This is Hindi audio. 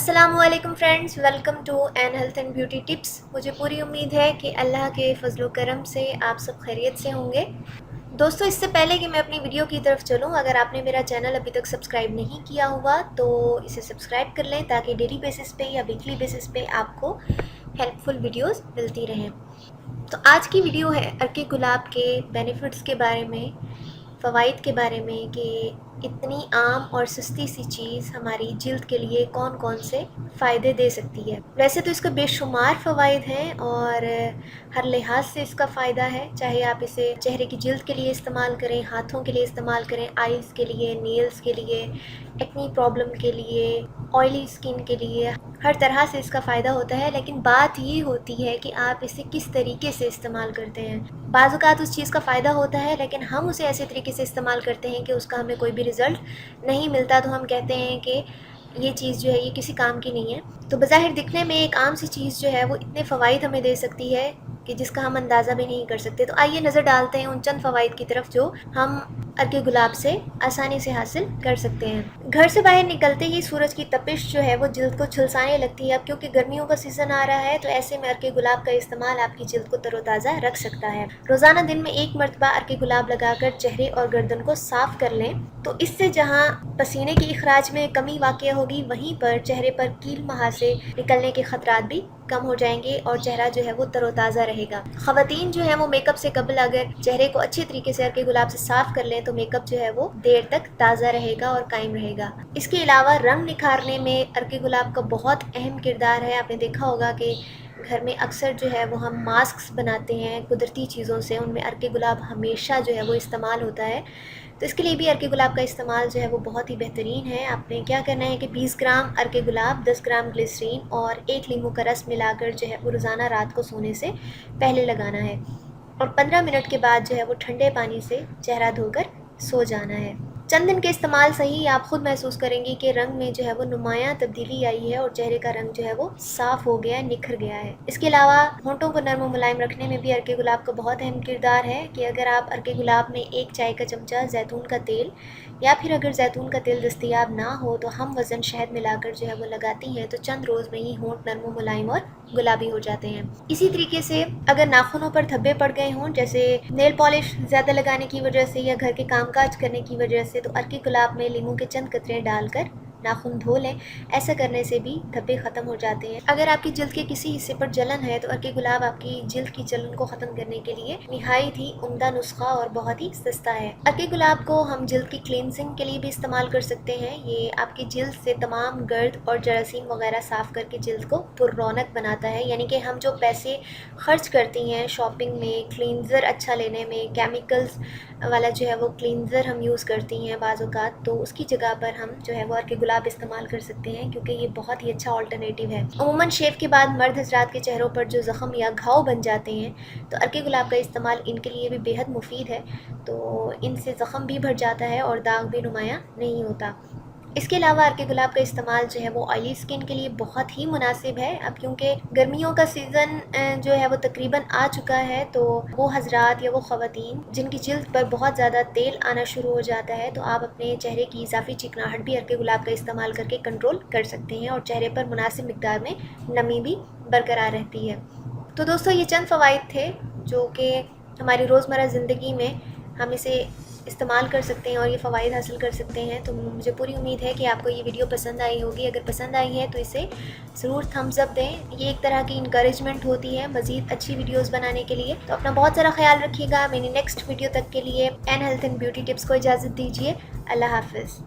अस्सलामुअलैकुम friends, welcome to N health and beauty tips. मुझे पूरी उम्मीद है कि अल्लाह के फजल करम से आप सब खैरियत से होंगे। दोस्तों, इससे पहले कि मैं अपनी वीडियो की तरफ चलूं, अगर आपने मेरा चैनल अभी तक सब्सक्राइब नहीं किया हुआ तो इसे सब्सक्राइब कर लें ताकि डेली बेसिस पे या वीकली बेसिस पे आपको हेल्पफुल वीडियोस मिलती रहें। तो आज की वीडियो है अर्के गुलाब के बेनिफिट्स के बारे में, फ़वाइद के बारे में कि इतनी आम और सस्ती सी चीज़ हमारी जिल्द के लिए कौन कौन से फ़ायदे दे सकती है। वैसे तो इसके बेशुमार फ़वाइद हैं और हर लिहाज से इसका फ़ायदा है, चाहे आप इसे चेहरे की जिल्द के लिए इस्तेमाल करें, हाथों के लिए इस्तेमाल करें, आइज़ के लिए, नेल्स के लिए, एक्नी प्रॉब्लम के लिए, ऑयली स्किन के लिए, हर तरह से इसका फ़ायदा होता है। लेकिन बात ये होती है कि आप इसे किस तरीके से इस्तेमाल करते हैं। बाज़ औक़ात उस चीज़ का फ़ायदा होता है लेकिन हम उसे ऐसे तरीके से इस्तेमाल करते हैं कि उसका हमें कोई भी रिज़ल्ट नहीं मिलता, तो हम कहते हैं कि ये चीज़ जो है ये किसी काम की नहीं है। तो बज़ाहिर दिखने में एक आम सी चीज़ जो है वो इतने फ़वाइद हमें दे सकती है कि जिसका हम अंदाज़ा भी नहीं कर सकते। तो आइए नज़र डालते हैं उन चंद फ़वाइद की तरफ जो हम अर्के गुलाब से आसानी से हासिल कर सकते हैं। घर से बाहर निकलते ही सूरज की तपिश जो है वो जिल्द को झुलसाने लगती है। अब क्योंकि गर्मियों का सीज़न आ रहा है तो ऐसे में अर्के गुलाब का इस्तेमाल आपकी जिल्द को तरोताज़ा रख सकता है। रोज़ाना दिन में एक मरतबा अर्के गुलाब लगाकर चेहरे और गर्दन को साफ़ कर लें तो इससे जहाँ पसीने की अखराज में कमी वाक़या होगी, वहीं पर चेहरे पर कील महासे निकलने के ख़तरात भी कम हो जाएंगे और चेहरा जो है वो तरोताज़ा रहेगा। ख़वातीन जो है वो मेकअप से कबल अगर चेहरे को अच्छे तरीके से अर्के गुलाब से साफ़ कर लें तो मेकअप जो है वो देर तक ताज़ा रहेगा और कायम रहेगा। इसके अलावा रंग निखारने में अर्के गुलाब का बहुत अहम किरदार है। आपने देखा होगा कि घर में अक्सर जो है वो हम मास्क बनाते हैं कुदरती चीज़ों से, उनमें अर्के गुलाब हमेशा जो है वो इस्तेमाल होता है। तो इसके लिए भी अर्के गुलाब का इस्तेमाल जो है वो बहुत ही बेहतरीन है। आपने क्या करना है कि 20 ग्राम अर्के गुलाब, 10 ग्राम ग्लिसरीन और 1 नींबू का रस मिलाकर जो है वो रोज़ाना रात को सोने से पहले लगाना है और 15 मिनट के बाद जो है वो ठंडे पानी से चेहरा धोकर सो जाना है। चंद दिन के इस्तेमाल से ही आप खुद महसूस करेंगी कि रंग में जो है वो नुमायां तब्दीली आई है और चेहरे का रंग जो है वो साफ़ हो गया है, निखर गया है। इसके अलावा होंठों को नरम और मुलायम रखने में भी अर्के गुलाब का बहुत अहम किरदार है कि अगर आप अर्के गुलाब में 1 चाय का चमचा जैतून का तेल या फिर अगर जैतून का तेल दस्तयाब ना हो तो हम वज़न शहद मिलाकर जो है वो लगाती हैं तो चंद रोज़ में ही होंठ नरम और मुलायम और गुलाबी हो जाते हैं। इसी तरीके से अगर नाखूनों पर धब्बे पड़ गए हों, जैसे नेल पॉलिश ज़्यादा लगाने की वजह से या घर के कामकाज करने की वजह से, तो अर्के गुलाब में लीमू के चंद कतरे डालकर नाखून धो लें। ऐसा करने से भी धब्बे ख़त्म हो जाते हैं। अगर आपकी जिल्द के किसी हिस्से पर जलन है तो अर्के गुलाब आपकी जिल्द की जलन को ख़त्म करने के लिए निहायत ही उम्दा नुस्खा और बहुत ही सस्ता है। अर्के गुलाब को हम जिल्द की क्लींजिंग के लिए भी इस्तेमाल कर सकते हैं। ये आपकी जिल्द से तमाम गर्द और जरासीम वगैरह साफ़ करके जिल्द को पुररौनक बनाता है। यानी कि हम जो पैसे खर्च करती हैं शॉपिंग में, क्लींजर अच्छा लेने में, केमिकल्स वाला जो है वो क्लींजर हम यूज़ करती हैं बाज़ औक़ात, तो उसकी जगह पर हम जो है वो अर्के गुलाब इस्तेमाल कर सकते हैं क्योंकि ये बहुत ही अच्छा ऑल्टरनेटिव है। अमूमन शेव के बाद मर्द हज़रात के चेहरों पर जो ज़ख़म या घाव बन जाते हैं तो अर्के गुलाब का इस्तेमाल इनके लिए भी बेहद मुफीद है। तो इनसे ज़ख़म भी भर जाता है और दाग भी नुमाया नहीं होता। इसके अलावा अर्के गुलाब का इस्तेमाल जो है वो ऑयली स्किन के लिए बहुत ही मुनासिब है। अब क्योंकि गर्मियों का सीज़न जो है वो तकरीबन आ चुका है तो वो हज़रात या वो ख़वातीन जिनकी जिल्द पर बहुत ज़्यादा तेल आना शुरू हो जाता है तो आप अपने चेहरे की इजाफी चिकनाहट भी अर्के गुलाब का इस्तेमाल करके कंट्रोल कर सकते हैं और चेहरे पर मुनासिब मिकदार में नमी भी बरकरार रहती है। तो दोस्तों, ये चंद फ़वाइद थे जो कि हमारी रोज़मर्रा ज़िंदगी में हम इसे इस्तेमाल कर सकते हैं और ये फ़वाइद हासिल कर सकते हैं। तो मुझे पूरी उम्मीद है कि आपको ये वीडियो पसंद आई होगी। अगर पसंद आई है तो इसे ज़रूर थम्स अप दें। ये एक तरह की इंकरेजमेंट होती है मज़ीद अच्छी वीडियोस बनाने के लिए। तो अपना बहुत सारा ख्याल रखिएगा। मेरी नेक्स्ट वीडियो तक के लिए N health and beauty tips को इजाज़त दीजिए। अल्लाह हाफ़िज़।